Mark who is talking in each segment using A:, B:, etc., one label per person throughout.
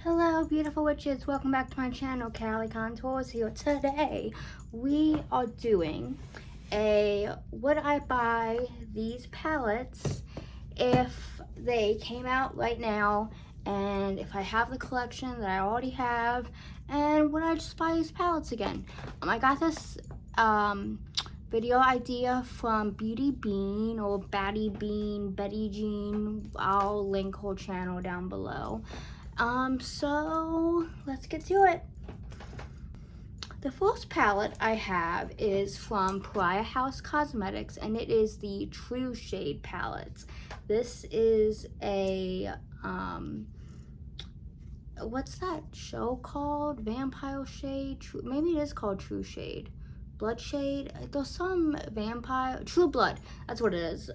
A: Hello beautiful witches, welcome back to my channel, CALICONTOURS here. Today we are doing a would I buy these palettes if they came out right now, and if I have the collection that I already have, and would I just buy these palettes again. I got this video idea from Beauty Bean or Batty Bean, Betty Jean. I'll link her channel down below. So let's get to it. The first palette I have is from Pariah House Cosmetics, and it is the True Shade palette. This is a, what's that show called? Vampire Shade? Maybe it is called True Shade. Blood Shade? There's some vampire, True Blood, that's what it is.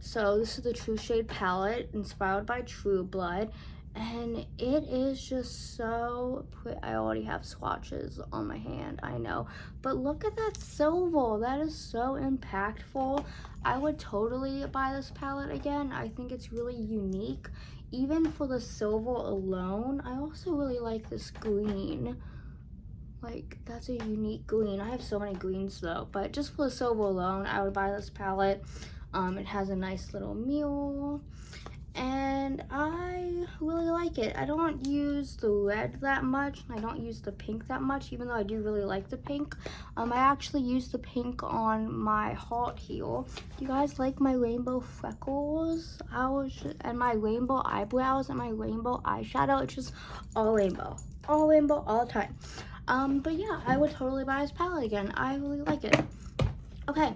A: So this is the True Shade palette, inspired by True Blood. And it is just so pretty. I already have swatches on my hand, I know. But look at that silver. That is so impactful. I would totally buy this palette again. I think it's really unique. Even for the silver alone, I also really like this green. Like, that's a unique green. I have so many greens though. But just for the silver alone, I would buy this palette. It has a nice little mirror. And I really like it. I don't use the red that much. I don't use the pink that much, even though I do really like the pink. I actually use the pink on my heart here. Do you guys like my rainbow freckles? And my rainbow eyebrows and my rainbow eyeshadow. It's just all rainbow all the time. But yeah, I would totally buy this palette again. I really like it. Okay,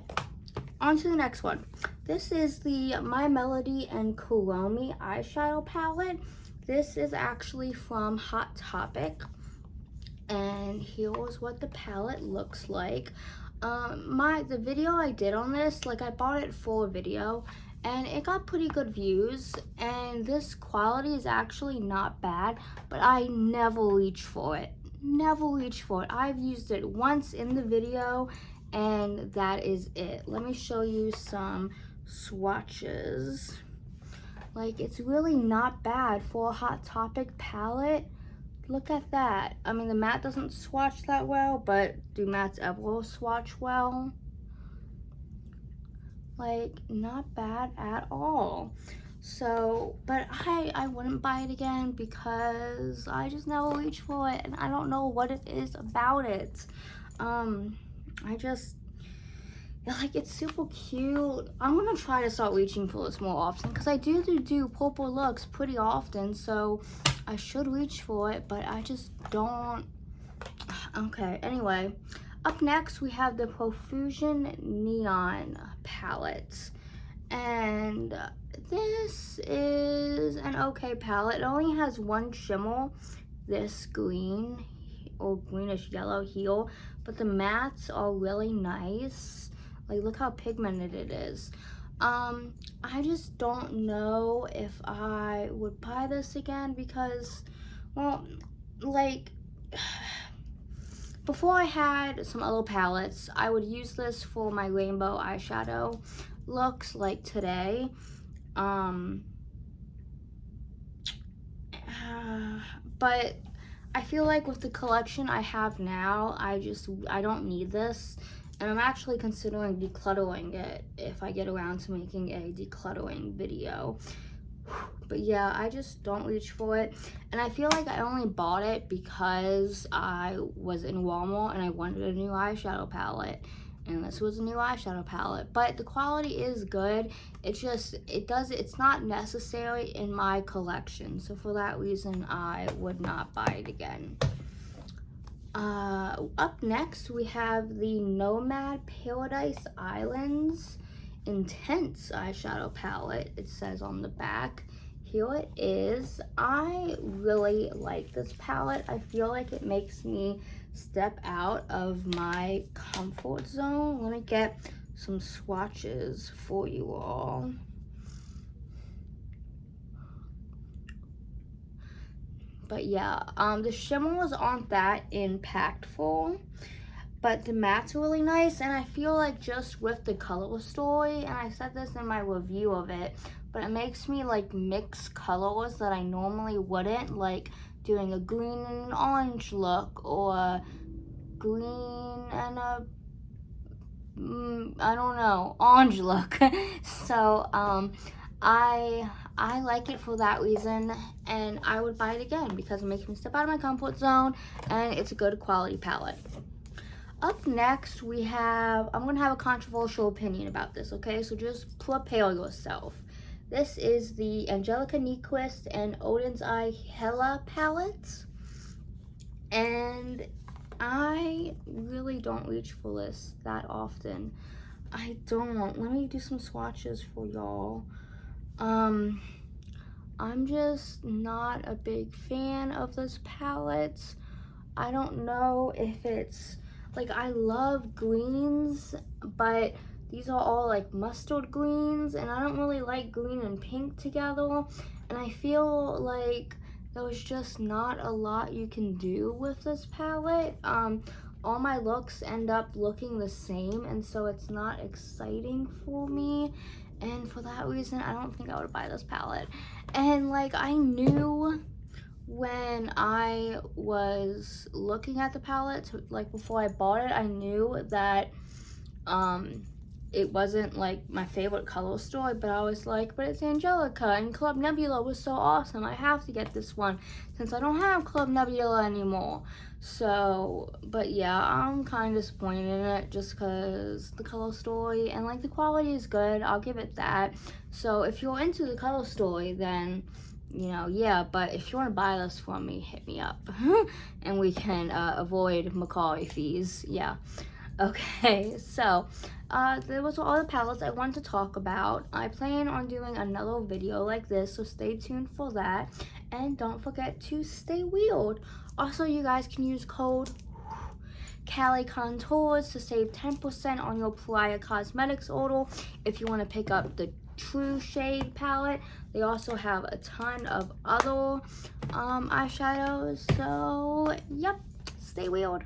A: on to the next one. This is the My Melody and Kuromi eyeshadow palette. This is actually from Hot Topic. And here's what the palette looks like. The video I did on this, like I bought it for a video, and it got pretty good views. And this quality is actually not bad, but I never reach for it. Never reach for it. I've used it once in the video, and that is it. Let me show you some swatches. Like, it's really not bad for a Hot Topic palette. Look at that. I mean, the matte doesn't swatch that well, but do mattes ever swatch well? Like, not bad at all. So, but I wouldn't buy it again because I just never reach for it, and I don't know what it is about it. Like, it's super cute. I'm gonna try to start reaching for this more often because I do purple looks pretty often, so I should reach for it, but I just don't. Okay, anyway, up next we have the Profusion Neon palette, and this is an okay palette. It only has one shimmer, this green or greenish yellow here, but the mattes are really nice. Like, look how pigmented it is. I just don't know if I would buy this again because, well, like, before I had some other palettes, I would use this for my rainbow eyeshadow looks like today. But I feel like with the collection I have now, I don't need this. And I'm actually considering decluttering it if I get around to making a decluttering video. But yeah, I just don't reach for it. And I feel like I only bought it because I was in Walmart and I wanted a new eyeshadow palette. And this was a new eyeshadow palette. But the quality is good. It's not necessary in my collection. So for that reason, I would not buy it again. Up next we have the Nomad Paradise Islands Intense eyeshadow palette. It says on the back. Here it is. I really like this palette. I feel like it makes me step out of my comfort zone. Let me get some swatches for you all. But yeah, the shimmers aren't that impactful, but the mattes are really nice. And I feel like just with the color story, and I said this in my review of it, but it makes me like mix colors that I normally wouldn't, like doing a green and an orange look, or green and a I don't know, orange look. So I like it for that reason, and I would buy it again because it makes me step out of my comfort zone, and it's a good quality palette. Up next, I'm gonna have a controversial opinion about this, okay? So just prepare yourself. This is the Angelica Nyquist and Odin's Eye Hella palettes, and I really don't reach for this that often. I don't. Let me do some swatches for y'all. I'm just not a big fan of this palette. I don't know if it's, like, I love greens, but these are all like mustard greens, and I don't really like green and pink together, and I feel like there was just not a lot you can do with this palette. All my looks end up looking the same, and so it's not exciting for me, and for that reason I don't think I would buy this palette. And like, I knew when I was looking at the palette, like before I bought it, I knew that it wasn't like my favorite color story, but I was like, but it's Angelica, and Club Nebula was so awesome, I have to get this one since I don't have Club Nebula anymore. So, but yeah, I'm kind of disappointed in it just because the color story and like the quality is good, I'll give it that. So if you're into the color story, then you know, yeah, but if you want to buy this from me, hit me up and we can avoid Macaulay fees. Yeah. Okay, so there was all the palettes I wanted to talk about. I plan on doing another video like this, so stay tuned for that, and don't forget to stay weird. Also, you guys can use code CALICONTOURS to save 10% on your Pariah Cosmetics order if you want to pick up the True Shade palette. They also have a ton of other eyeshadows, so yep, stay weird.